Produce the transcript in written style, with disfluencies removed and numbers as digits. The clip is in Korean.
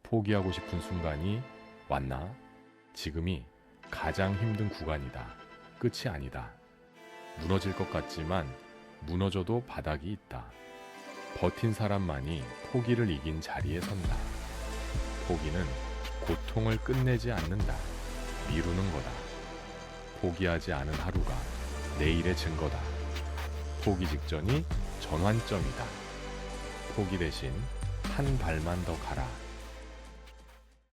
포기하고 싶은 순간이 왔나? 지금이 가장 힘든 구간이다. 끝이 아니다. 무너질 것 같지만 무너져도 바닥이 있다. 버틴 사람만이 포기를 이긴 자리에 선다. 포기는 고통을 끝내지 않는다. 미루는 거다. 포기하지 않은 하루가 내일의 증거다. 포기 직전이 전환점이다. 포기 대신 한 발만 더 가라.